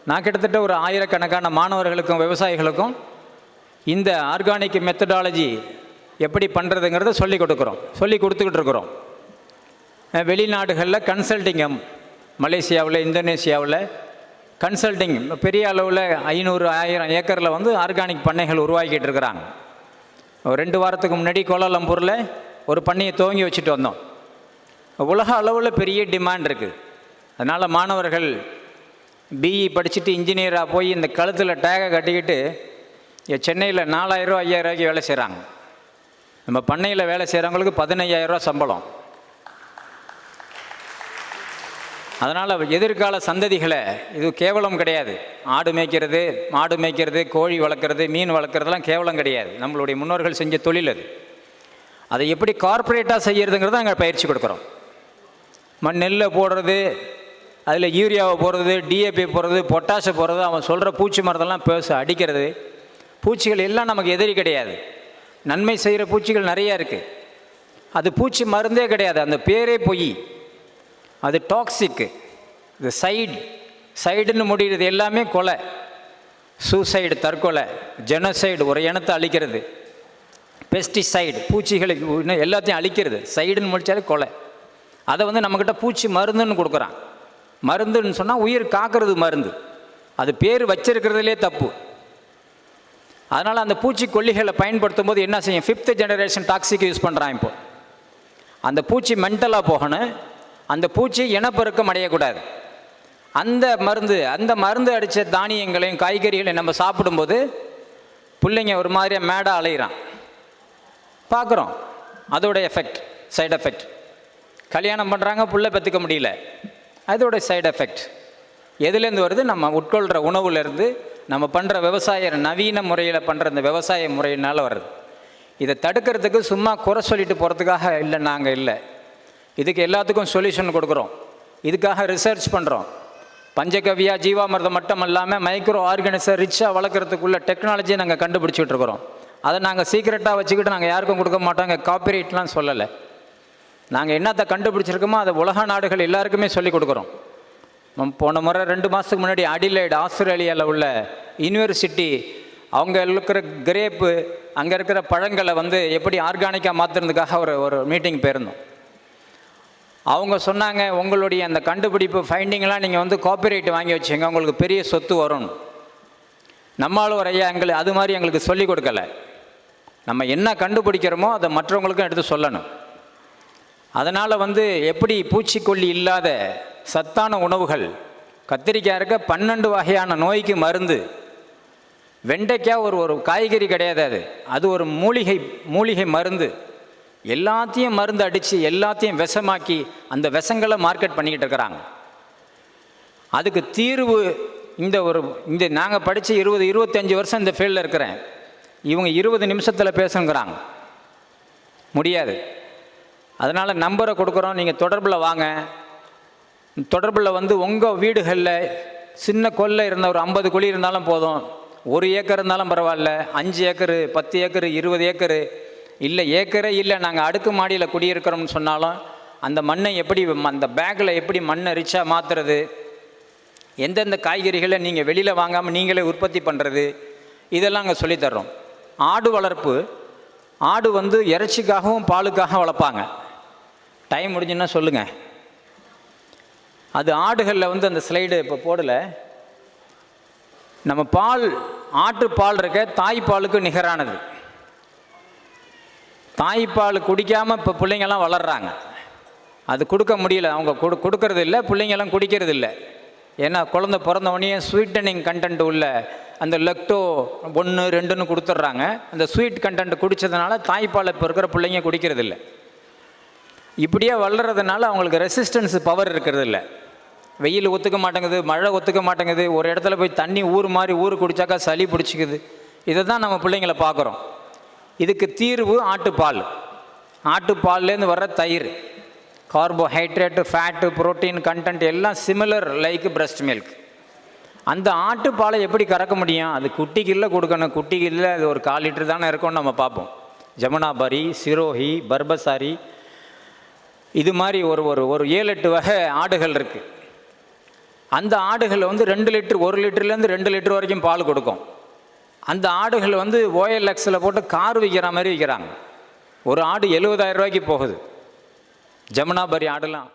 நான் கிட்டத்தட்ட ஒரு ஆயிரக்கணக்கான மாணவர்களுக்கும் விவசாயிகளுக்கும் இந்த ஆர்கானிக் மெத்தடாலஜி எப்படி பண்ணுறதுங்கிறத சொல்லி கொடுத்துக்கிட்டு இருக்கிறோம். வெளிநாடுகளில் கன்சல்டிங், மலேசியாவில், இந்தோனேஷியாவில் கன்சல்டிங் பெரிய அளவில் 500-1000 ஏக்கரில் வந்து ஆர்கானிக் பண்ணைகள் உருவாக்கிட்டு இருக்கிறாங்க. 2 வாரத்துக்கு முன்னாடி கோலாலம்பூரில் ஒரு பண்ணையை துவங்கி வச்சுட்டு வந்தோம். உலக அளவில் பெரிய டிமாண்ட் இருக்குது. அதனால் மாணவர்கள் பிஇ படிச்சுட்டு இன்ஜினியராக போய் இந்த கழுத்தில் டேகை கட்டிக்கிட்டு சென்னையில் 4000 5000 வேலை செய்கிறாங்க. நம்ம பண்ணையில் வேலை செய்கிறவங்களுக்கு 15000 சம்பளம். அதனால் எதிர்கால சந்ததிகளை இது கேவலம் கிடையாது. ஆடு மேய்க்கிறது, மாடு மேய்க்கிறது, கோழி வளர்க்குறது, மீன் வளர்க்குறதுலாம் கேவலம் கிடையாது. நம்மளுடைய முன்னோர்கள் செஞ்ச தொழில் அது. அதை எப்படி கார்ப்பரேட்டாக செய்கிறதுங்கிறத நாங்கள் பயிற்சி கொடுக்குறோம். நெல்லை போடுறது, அதில் யூரியாவை போடுறது, டிஏபி போடுறது, பொட்டாஷை போடுறது, அவன் சொல்கிற பூச்சி மருந்தெல்லாம் அடிக்கிறது. பூச்சிகள் எல்லாம் நமக்கு எதிரி கிடையாது. நன்மை செய்கிற பூச்சிகள் நிறையா இருக்குது. அது பூச்சி மருந்தே கிடையாது, அந்த பேரே பொய். அது டாக்ஸிக்கு. இது சைடுன்னு முடிகிறது எல்லாமே கொலை, சூசைடு தற்கொலை, ஜெனோசைடு ஒரு இனத்தை அழிக்கிறது, பெஸ்டிசைடு பூச்சிகளுக்கு எல்லாத்தையும் அழிக்கிறது. சைடுன்னு முடித்தாலே கொலை. அதை வந்து நம்மக்கிட்ட பூச்சி மருந்துன்னு கொடுக்குறான். மருந்துன்னு சொன்னால் உயிர் காக்கிறது மருந்து. அது பேர் வச்சிருக்கிறதுலே தப்பு. அதனால் அந்த பூச்சி கொல்லிகளை பயன்படுத்தும் போது என்ன செய்யும், 5th ஜெனரேஷன் டாக்ஸிக் யூஸ் பண்ணுறான். இப்போ அந்த பூச்சி மென்டலாக போகணும். அந்த பூச்சி இனப்பெருக்கம் அடையக்கூடாது. அந்த மருந்து அடித்த தானியங்களையும் காய்கறிகளையும் நம்ம சாப்பிடும்போது பிள்ளைங்க ஒரு மாதிரியாக மேடாக அலையிறான், பார்க்குறோம். அதோட எஃபெக்ட், சைடு எஃபெக்ட். கல்யாணம் பண்ணுறாங்க, புள்ள பெற்றுக்க முடியல, அதோட சைடு எஃபெக்ட் எதுலேருந்து வருது? நம்ம உட்கொள்கிற உணவுலேருந்து, நம்ம பண்ணுற விவசாய நவீன முறையில் பண்ணுற இந்த விவசாய முறையினால் வருது. இதை தடுக்கிறதுக்கு சும்மா குறை சொல்லிட்டு போகிறதுக்காக இல்லை, நாங்கள் இல்லை. இதுக்கு எல்லாத்துக்கும் சொல்யூஷன் கொடுக்குறோம். இதுக்காக ரிசர்ச் பண்ணுறோம். பஞ்சகவ்யா ஜீவாமிர்தம் மட்டும் இல்லாமல் மைக்ரோ ஆர்கானிசம் ரிச்சாக வளர்க்குறதுக்குள்ள டெக்னாலஜியை நாங்கள் கண்டுபிடிச்சிட்டு இருக்கிறோம். அதை நாங்கள் சீக்ரெட்டாக வச்சுக்கிட்டு நாங்கள் யாருக்கும் கொடுக்க மாட்டோம். காப்பிரைட்லாம் சொல்லலை. நாங்கள் என்னத்தை கண்டுபிடிச்சிருக்கோமோ அதை உலக நாடுகள் எல்லாருக்குமே சொல்லி கொடுக்குறோம். போன முறை 2 மாதத்துக்கு முன்னாடி அடிலைடு ஆஸ்திரேலியாவில் உள்ள யூனிவர்சிட்டி, அவங்க இருக்கிற கிரேப்பு, அங்கே இருக்கிற பழங்களை வந்து எப்படி ஆர்கானிக்காக மாற்றுறதுக்காக ஒரு மீட்டிங் போயிருந்தோம். அவங்க சொன்னாங்க, உங்களுடைய அந்த கண்டுபிடிப்பு ஃபைண்டிங்லாம் நீங்கள் வந்து காப்பிரைட் வாங்கி வச்சுங்க, உங்களுக்கு பெரிய சொத்து வரும். நம்மளும் ஒரு ஐயா அது மாதிரி எங்களுக்கு சொல்லிக் கொடுக்கலை. நம்ம என்ன கண்டுபிடிக்கிறோமோ அதை மற்றவங்களுக்கும் எடுத்து சொல்லணும். அதனால் வந்து எப்படி பூச்சிக்கொல்லி இல்லாத சத்தான உணவுகள், கத்திரிக்காய் இருக்க 12 வகையான நோய்க்கு மருந்து, வெண்டைக்காய் ஒரு காய்கறி கிடையாது, அது ஒரு மூலிகை மருந்து. எல்லாத்தையும் மருந்து அடித்து எல்லாத்தையும் விஷமாக்கி அந்த விஷங்களை மார்க்கெட் பண்ணிக்கிட்டு இருக்கிறாங்க. அதுக்கு தீர்வு இந்த நாங்கள் படித்து 20-25 வருஷம் இந்த ஃபீல்டில் இருக்கிறேன். இவங்க 20 நிமிஷத்தில் பேசுங்கிறாங்க, முடியாது. அதனால் நம்பரை கொடுக்குறோம், நீங்கள் தொடர்பில் வாங்க. தொடர்பில் வந்து உங்கள் வீடுகளில் சின்ன கொல்லை இருந்த ஒரு 50 குழி இருந்தாலும் போதும், 1 ஏக்கர் இருந்தாலும் பரவாயில்ல, 5 ஏக்கரு 10 ஏக்கரு 20 ஏக்கரு இல்லை, ஏக்கரே இல்லை, நாங்கள் அடுக்கு மாடியில் குடியிருக்கிறோம்னு சொன்னாலும் அந்த மண்ணை எப்படி, அந்த பேக்கில் எப்படி மண்ணை ரிச்சாக மாற்றுறது, எந்தெந்த காய்கறிகளை நீங்கள் வெளியில் வாங்காமல் நீங்களே உற்பத்தி பண்ணுறது, இதெல்லாம் அங்கே சொல்லித்தர்றோம். ஆடு வளர்ப்பு, ஆடு வந்து இறைச்சிக்காகவும் பாலுக்காக வளர்ப்பாங்க. டைம் முடிஞ்சுன்னா சொல்லுங்கள். அது ஆடுகளில் வந்து அந்த ஸ்லைடு இப்போ போடலை. நம்ம ஆட்டுப்பால் இருக்க தாய்ப்பாலுக்கு நிகரானது. தாய்ப்பால் குடிக்காமல் இப்போ பிள்ளைங்கள்லாம் வளர்கிறாங்க. அது கொடுக்க முடியல, அவங்க கொடுக்கறது இல்லை, பிள்ளைங்கெல்லாம் குடிக்கிறது இல்லை. ஏன்னா குழந்தை பிறந்தவொடனே ஸ்வீட்டனிங் கண்டென்ட் உள்ள அந்த லெக்டோ 1, 2ன்னு கொடுத்துட்றாங்க. அந்த ஸ்வீட் கண்டென்ட் குடித்ததுனால தாய்ப்பால் இப்போ இருக்கிற பிள்ளைங்க குடிக்கிறது இல்லை. இப்படியே வளர்கிறதுனால அவங்களுக்கு ரெசிஸ்டன்ஸ் பவர் இருக்கிறது இல்லை. வெயில் ஒத்துக்க மாட்டேங்குது, மழை ஒத்துக்க மாட்டேங்குது, ஒரு இடத்துல போய் தண்ணி ஊறு குடித்தாக்கா சளி பிடிச்சிக்குது. இதை தான் நம்ம பிள்ளைங்களை பார்க்குறோம். இதுக்கு தீர்வு ஆட்டுப்பால். ஆட்டுப்பால்லேருந்து வர்ற தயிர், கார்போஹைட்ரேட்டு, ஃபேட்டு, புரோட்டீன் கண்டென்ட் எல்லாம் சிமிலர் லைக் பிரஸ்ட் மில்க். அந்த ஆட்டுப்பாலை எப்படி கறக்க முடியும்? அது குட்டிக்கில்ல கொடுக்கணும். குட்டிக்கில்ல அது ஒரு 1/4 லிட்டர் தானே இருக்கும்னு நம்ம பார்ப்போம். ஜமுனாபரி, சிரோஹி, பர்பசாரி, இது மாதிரி ஒரு 7-8 வகை ஆடுகள் இருக்குது. அந்த ஆடுகள் வந்து 2 லிட்டர் 1 லிட்டர்லேருந்து 2 லிட்டர் வரைக்கும் பால் கொடுக்கும். அந்த ஆடுகள் வந்து OLXில் போட்டு கார் விற்கிற மாதிரி விற்கிறாங்க. ஒரு ஆடு 70,000 ரூபாய்க்கு போகுது. ஜமுனாபரி ஆடுலாம்